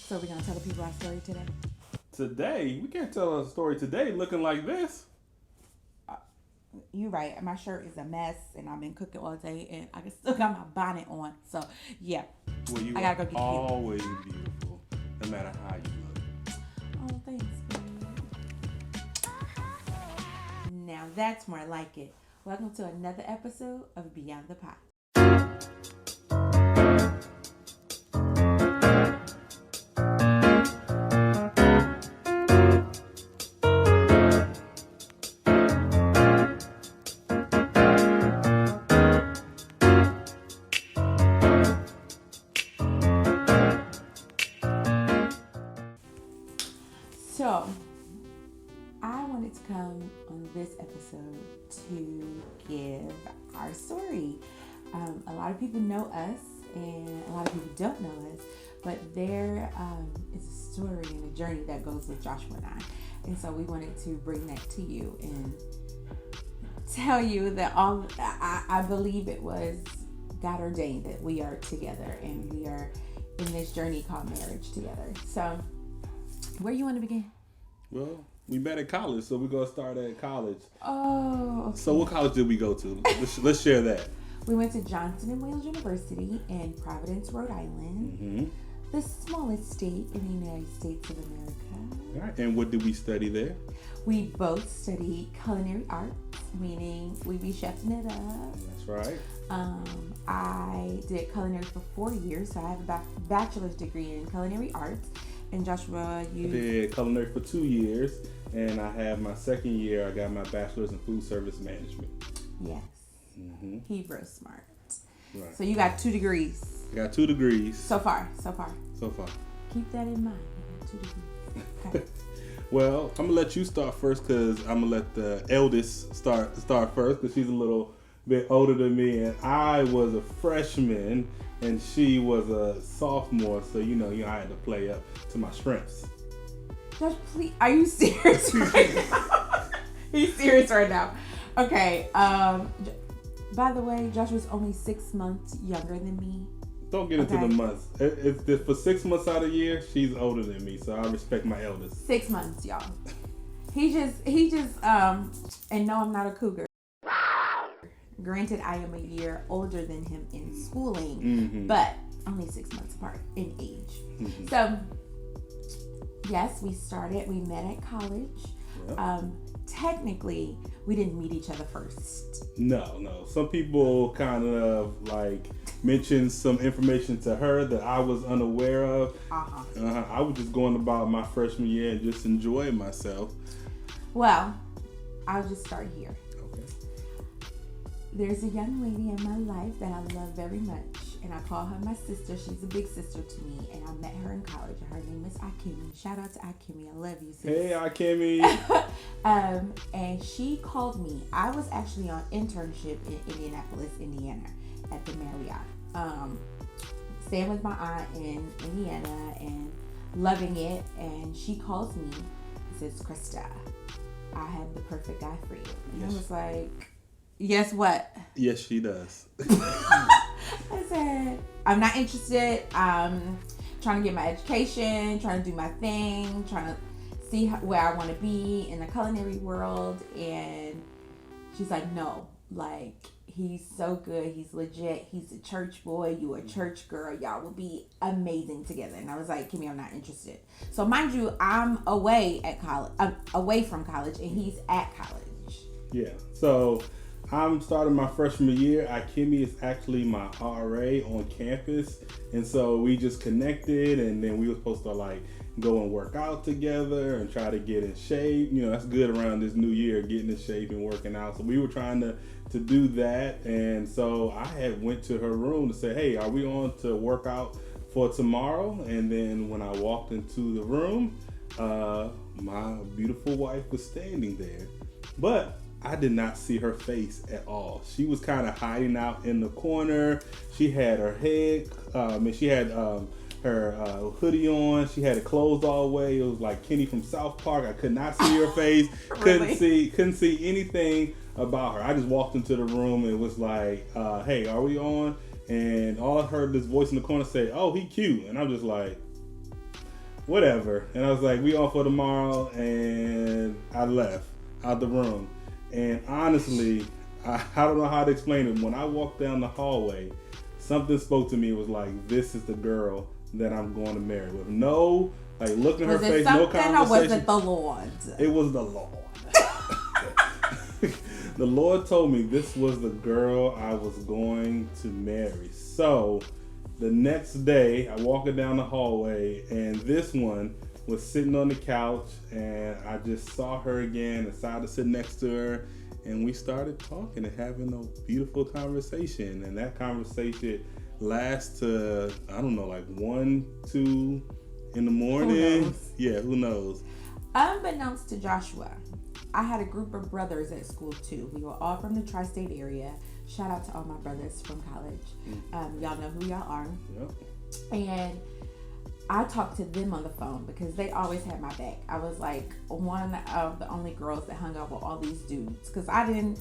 So we're gonna tell the people our story today. Today, we can't tell a story today looking like this. You're right. My shirt is a mess, and I've been cooking all day, and I still got my bonnet on. So yeah, Well, you I are gotta go get cute. always beautiful, no matter how you look. Oh, thanks, babe. Now that's more like it. Welcome to another episode of Beyond the Pot. So, I wanted to come on this episode to give our story. A lot of people know us, and a lot of people don't know us, but there is a story and a journey that goes with Joshua and I. And so we wanted to bring that to you and tell you that I believe it was God ordained that we are together and we are in this journey called marriage together. So, where you want to begin? Well, we met at college, so we're going to start at college. Oh, okay. So what college did we go to? Let's share that. We went to Johnson & Wales University in Providence, Rhode Island, Mm-hmm. the smallest state in the United States of America. All right. And what did we study there? We both studied culinary arts, meaning we be chefing it up. That's right. I did culinary for 4 years, so I have a bachelor's degree in culinary arts. And Joshua, I did culinary for 2 years, and I have my second year. I got my bachelor's in food service management. Yes. Mm-hmm. He was smart. Right. So you got 2 degrees. I got 2 degrees. So far. So far. Keep that in mind. You got 2 degrees. Okay. Well, I'm gonna let you start first because I'm gonna let the eldest start first because she's a little bit older than me, and I was a freshman and she was a sophomore, so I had to play up to my strengths. Josh, please, are you serious right now? He's serious right now. Okay. By the way, Josh was only 6 months younger than me. Don't get into the months. If for 6 months out of the year, she's older than me, so I respect my eldest. 6 months, y'all. He just, and no, I'm not a cougar. Granted, I am a year older than him in schooling, mm-hmm. but only 6 months apart in age. Mm-hmm. So, yes, we met at college. Yep. Technically, we didn't meet each other first. No. Some people kind of mentioned some information to her that I was unaware of. I was just going about my freshman year and just enjoying myself. Well, I'll just start here. Okay. There's a young lady in my life that I love very much, and I call her my sister. She's a big sister to me, and I met her in college. Her name is Akemi. Shout out to Akemi. I love you, sis. Hey, Akemi. And she called me. I was actually on internship in Indianapolis, Indiana, at the Marriott. Staying with my aunt in Indiana and loving it. And she calls me and says, Krista, I have the perfect guy for you. And yes. I was like, guess what? Yes, she does. I said, I'm not interested. I'm trying to get my education, trying to do my thing, trying to see where I want to be in the culinary world. And she's like, no, he's so good. He's legit. He's a church boy. You a church girl. Y'all will be amazing together. And I was like, Kimmy, I'm not interested. So mind you, I'm away at college. I'm away from college, and he's at college. Yeah. So I'm starting my freshman year. Akemi is actually my RA on campus, and so we just connected, and then we were supposed to go and work out together and try to get in shape. That's good around this new year, getting in shape and working out. So we were trying to do that, and so I had went to her room to say, hey, are we on to work out for tomorrow? And then when I walked into the room, my beautiful wife was standing there, but I did not see her face at all. She was kind of hiding out in the corner. She had her head, she had her hoodie on. She had it closed all the way. It was like Kenny from South Park. I could not see her face. Really? Couldn't see anything about her. I just walked into the room and was like, hey, are we on? And all I heard this voice in the corner say, oh, he cute. And I'm just like, whatever. And I was like, we off for tomorrow, and I left out the room. And honestly, I don't know how to explain it. When I walked down the hallway, something spoke to me. It was like, this is the girl that I'm going to marry. With no, like, look in her face, no conversation. Or was it the Lord? It was the Lord. The Lord told me this was the girl I was going to marry. So the next day, I walked down the hallway, and this one was sitting on the couch, and I just saw her again, decided to sit next to her, and we started talking and having a beautiful conversation. And that conversation lasted, I don't know, like 1, 2 in the morning. Who knows? Yeah, who knows? Unbeknownst to Joshua, I had a group of brothers at school too. We were all from the tri-state area. Shout out to all my brothers from college. Y'all know who y'all are. Yep. And I talked to them on the phone because they always had my back. I was like one of the only girls that hung out with all these dudes because I didn't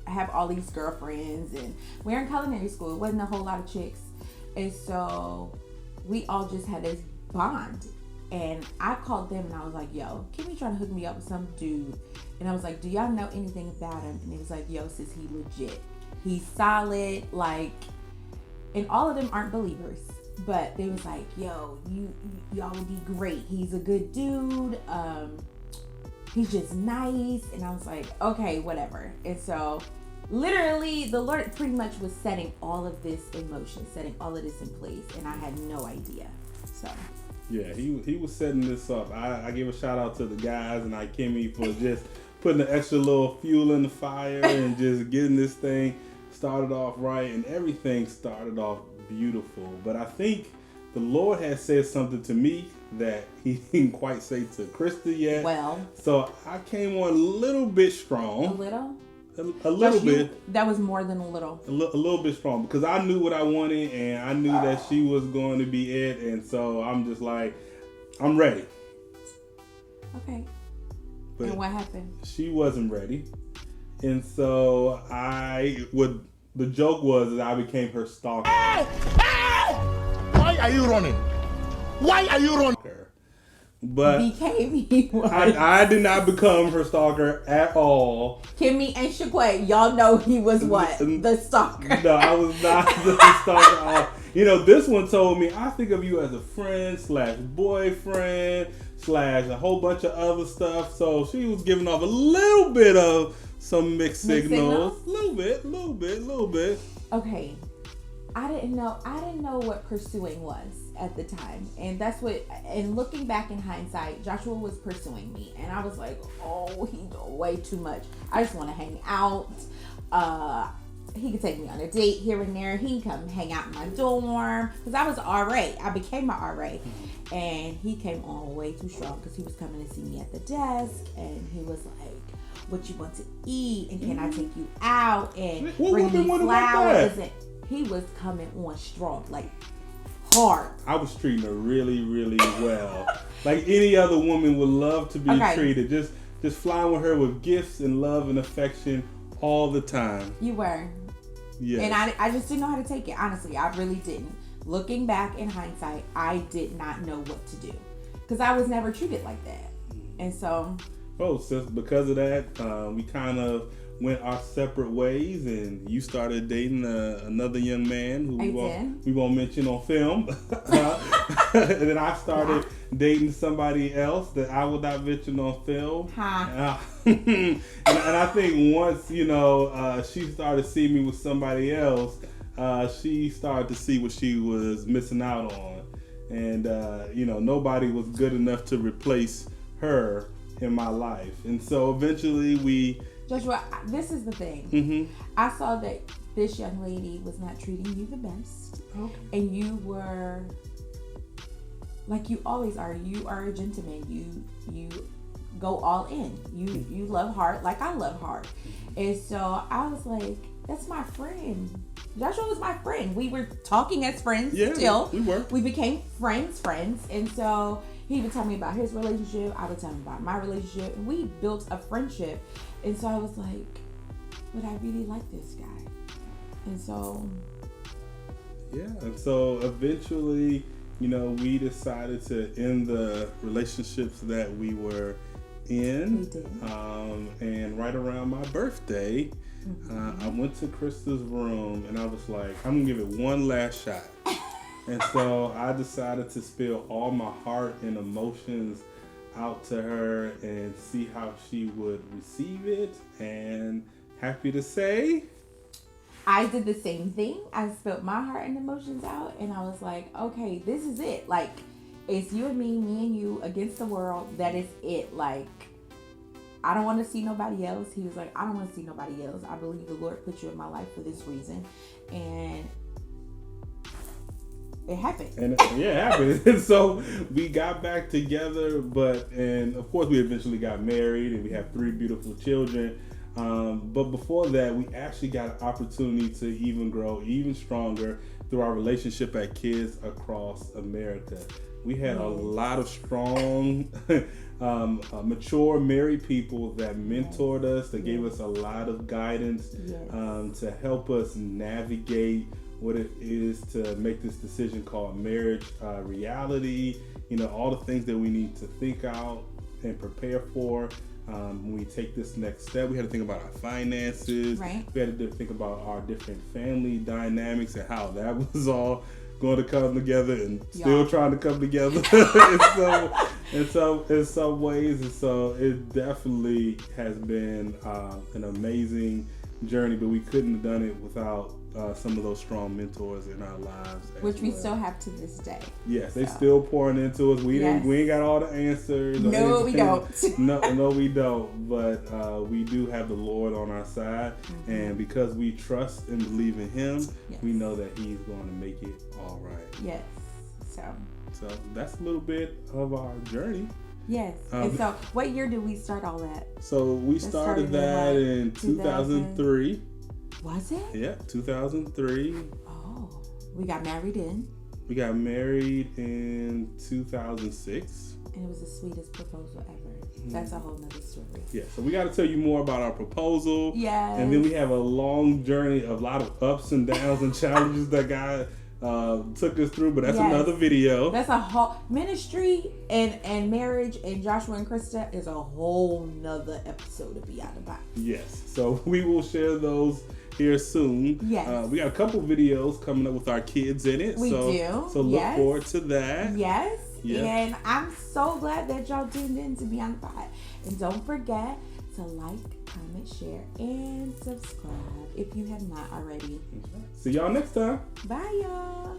have all these girlfriends, and we're in culinary school. It wasn't a whole lot of chicks. And so we all just had this bond. And I called them and I was like, yo, Kimmy trying to hook me up with some dude. And I was like, do y'all know anything about him? And he was like, yo, sis, he legit. He's solid, like, and all of them aren't believers. But they was like, yo, y'all would be great. He's a good dude. He's just nice. And I was like, okay, whatever. And so literally the Lord pretty much was setting all of this in motion, setting all of this in place. And I had no idea. So yeah, he was setting this up. I give a shout out to the guys and Kimmy for just putting the extra little fuel in the fire and just getting this thing started off right, and everything started off beautiful. But I think the Lord has said something to me that he didn't quite say to Krista yet. Well, so I came on a little bit strong. A little? A little bit. That was more than a little. A little bit strong because I knew what I wanted and I knew that she was going to be it, and so I'm just like, I'm ready. Okay. But and what happened? She wasn't ready, and so the joke was that I became her stalker. Hey! Why are you running? Why are you running? But he was. I did not become her stalker at all. Kimmy and Shaquay, y'all know he was what? The stalker. No, I was not the stalker at all. You know, this one told me, I think of you as a friend / boyfriend / a whole bunch of other stuff. So she was giving off a little bit of some mixed signals. Little bit. Okay. I didn't know what pursuing was at the time. And that's what, and looking back in hindsight, Joshua was pursuing me. And I was like, oh, he's way too much. I just want to hang out. He could take me on a date here and there. He can come hang out in my dorm. Because I was RA. I became my RA. And he came on way too strong because he was coming to see me at the desk. And he was like, what you want to eat? And can I take you out? And bring me flowers? And he was coming on strong. Like, hard. I was treating her really, really well. Like any other woman would love to be treated. Just flying with her with gifts and love and affection all the time. You were. Yeah. And I just didn't know how to take it. Honestly, I really didn't. Looking back in hindsight, I did not know what to do. Because I was never treated like that. And so... Oh, so because of that, we kind of went our separate ways, and you started dating another young man who we won't mention on film. And then I started dating somebody else that I will not mention on film. And I think once, she started seeing me with somebody else, she started to see what she was missing out on. And, nobody was good enough to replace her in my life. And so eventually Joshua, this is the thing. Mm-hmm. I saw that this young lady was not treating you the best. Okay. And you were, like you always are, you are a gentleman. You go all in. You love hard like I love hard. And so I was like, that's my friend. Joshua was my friend. We were talking as friends still. We were. We became friends. And so he would tell me about his relationship. I would tell him about my relationship. And we built a friendship. And so I was like, but I really like this guy. And so... Yeah. And so eventually, we decided to end the relationships that we were in. We did. And right around my birthday, I went to Krista's room and I was like, I'm gonna give it one last shot. And so I decided to spill all my heart and emotions out to her and see how she would receive it. And happy to say, I did the same thing. I spilled my heart and emotions out, and I was like, okay, this is it. Like, it's you and me and you against the world. That is it. Like, I don't want to see nobody else. He was like, I don't want to see nobody else. I believe the Lord put you in my life for this reason. And it happened. And it happened. And so we got back together, and of course we eventually got married and we have 3 beautiful children. But before that, we actually got an opportunity to even grow even stronger through our relationship at Kids Across America. We had a lot of strong, mature married people that mentored us, that gave us a lot of guidance to help us navigate what it is to make this decision called marriage reality. All the things that we need to think out and prepare for. When we take this next step, we had to think about our finances. Right. We had to think about our different family dynamics and how that was all going to come together and still trying to come together in some ways. And so it definitely has been an amazing journey, but we couldn't have done it without some of those strong mentors in our lives, which we still have to this day. Yes, they still pouring into us. We ain't got all the answers. No, we don't. no, we don't. But we do have the Lord on our side, and because we trust and believe in Him, we know that He's going to make it all right. Yes. So that's a little bit of our journey. Yes. And so, what year did we start all that? So we started that in 2003. Was it? Yeah, 2003. Oh, we got married in? We got married in 2006. And it was the sweetest proposal ever. That's a whole nother story. Yeah, so we got to tell you more about our proposal. Yes. And then we have a long journey of a lot of ups and downs and challenges that God took us through, but that's another video. That's a whole ministry and marriage and Joshua and Krista is a whole nother episode to be out about. Yes, so we will share those here soon. Yes. We got a couple videos coming up with our kids in it. We do. So look forward to that. Yes. And I'm so glad that y'all tuned in to Beyond the Pod. And don't forget to like, comment, share, and subscribe if you have not already. See y'all next time. Bye, y'all.